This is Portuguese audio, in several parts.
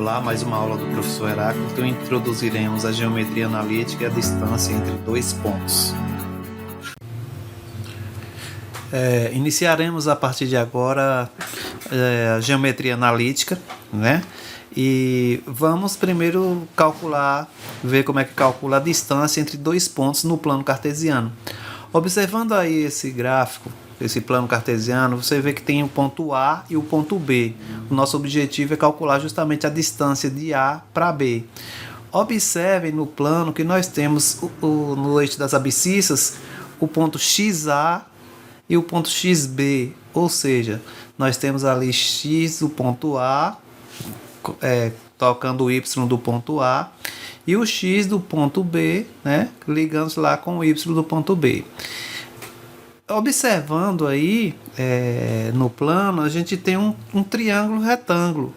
Olá, mais uma aula do professor Heráclito. Introduziremos a geometria analítica e a distância entre dois pontos. Iniciaremos a partir de agora a geometria analítica, né? E vamos primeiro ver como é que calcula a distância entre dois pontos no plano cartesiano. Observando aí esse gráfico, esse plano cartesiano, você vê que tem o ponto A e o ponto B. O nosso objetivo é calcular justamente a distância de A para B. Observem no plano que nós temos no eixo das abscissas o ponto XA e o ponto XB, ou seja, nós temos ali X do ponto A, tocando o Y do ponto A, e o X do ponto B, né, ligando lá com o Y do ponto B. Observando aí no plano, a gente tem um triângulo retângulo.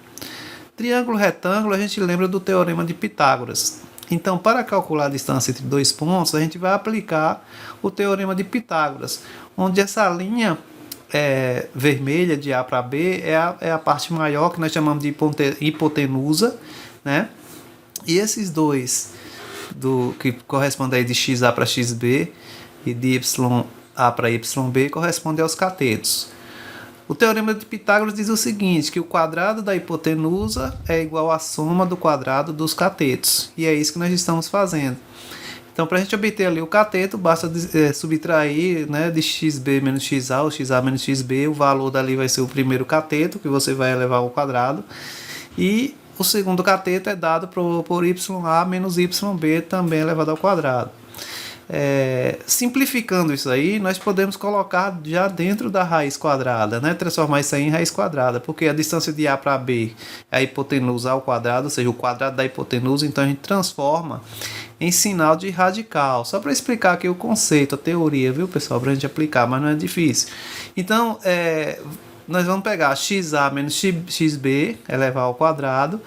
Triângulo retângulo, a gente lembra do teorema de Pitágoras. Então, para calcular a distância entre dois pontos, a gente vai aplicar o teorema de Pitágoras, onde essa linha vermelha de A para B é a parte maior, que nós chamamos de hipotenusa, né? E esses dois, que correspondem aí de XA para XB e de YA para YB, correspondem aos catetos. O teorema de Pitágoras diz o seguinte, que o quadrado da hipotenusa é igual à soma do quadrado dos catetos. E é isso que nós estamos fazendo. Então, para a gente obter ali o cateto, basta subtrair, né, de XB menos XA, ou XA menos XB. O valor dali vai ser o primeiro cateto, que você vai elevar ao quadrado. E o segundo cateto é dado por YA menos YB, também elevado ao quadrado. Simplificando isso aí, nós podemos colocar já dentro da raiz quadrada, né? Transformar isso aí em raiz quadrada, porque a distância de A para B é a hipotenusa ao quadrado, ou seja, o quadrado da hipotenusa, então a gente transforma em sinal de radical. Só para explicar aqui o conceito, a teoria, viu, pessoal? Para a gente aplicar, mas não é difícil. Então, nós vamos pegar XA menos XB, elevar ao quadrado,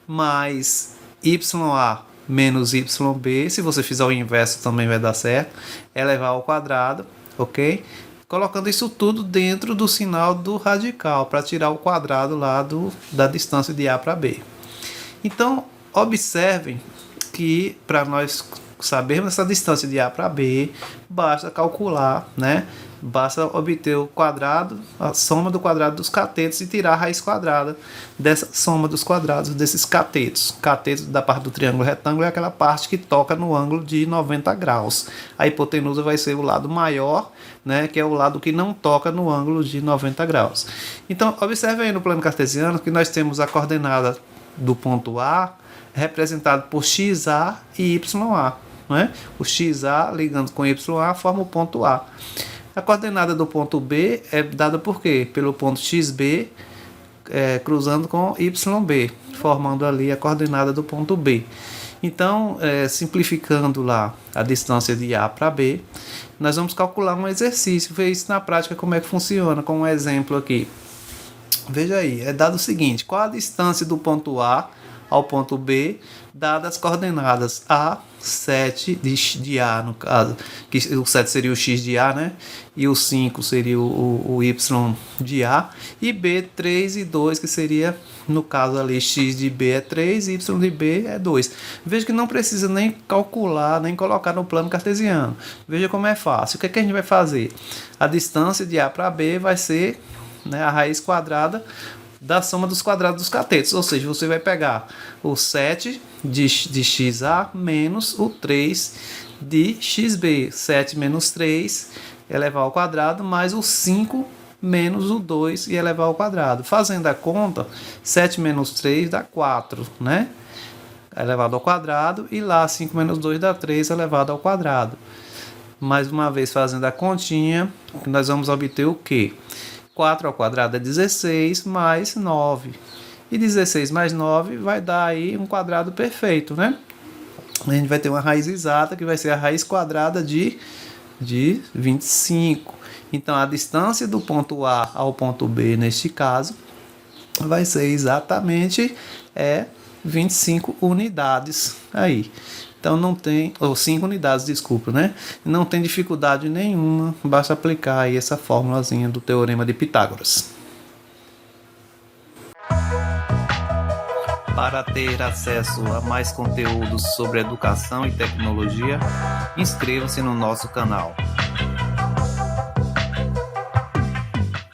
mais YA menos YB, se você fizer o inverso também vai dar certo, elevar ao quadrado, ok? Colocando isso tudo dentro do sinal do radical, para tirar o quadrado lá da distância de A para B. Então, observem que para nós sabermos essa distância de A para B, basta calcular, né? Basta obter o quadrado, a soma do quadrado dos catetos e tirar a raiz quadrada dessa soma dos quadrados desses catetos. Cateto da parte do triângulo retângulo é aquela parte que toca no ângulo de 90 graus. A hipotenusa vai ser o lado maior, né, que é o lado que não toca no ângulo de 90 graus. Então, observe aí no plano cartesiano que nós temos a coordenada do ponto A representado por XA e YA. Né? O XA ligando com YA forma o ponto A. A coordenada do ponto B é dada por quê? Pelo ponto XB cruzando com YB, formando ali a coordenada do ponto B. Então, simplificando lá a distância de A para B, nós vamos calcular um exercício, ver isso na prática como é que funciona, com um exemplo aqui. Veja aí, é dado o seguinte, qual a distância do ponto A ao ponto B, dadas as coordenadas A, 7 de A, no caso, que o 7 seria o X de A, né? E o 5 seria o Y de A, e B, 3 e 2, que seria, no caso ali, X de B é 3, Y de B é 2. Veja que não precisa nem calcular, nem colocar no plano cartesiano. Veja como é fácil. O que é que a gente vai fazer? A distância de A para B vai ser, né, a raiz quadrada da soma dos quadrados dos catetos, ou seja, você vai pegar o 7 de XA menos o 3 de XB, 7 menos 3 elevar ao quadrado, mais o 5 menos o 2 e elevar ao quadrado. Fazendo a conta, 7 menos 3 dá 4, né? Elevado ao quadrado, e lá 5 menos 2 dá 3 elevado ao quadrado. Mais uma vez fazendo a continha, nós vamos obter o quê? 4 ao quadrado é 16 mais 9. E 16 mais 9 vai dar aí um quadrado perfeito, né? A gente vai ter uma raiz exata, que vai ser a raiz quadrada de 25. Então, a distância do ponto A ao ponto B, neste caso, vai ser exatamente 25 unidades aí. Então não tem, ou 5 unidades, desculpa, né? Não tem dificuldade nenhuma, basta aplicar aí essa formulazinha do teorema de Pitágoras. Para ter acesso a mais conteúdos sobre educação e tecnologia, inscreva-se no nosso canal.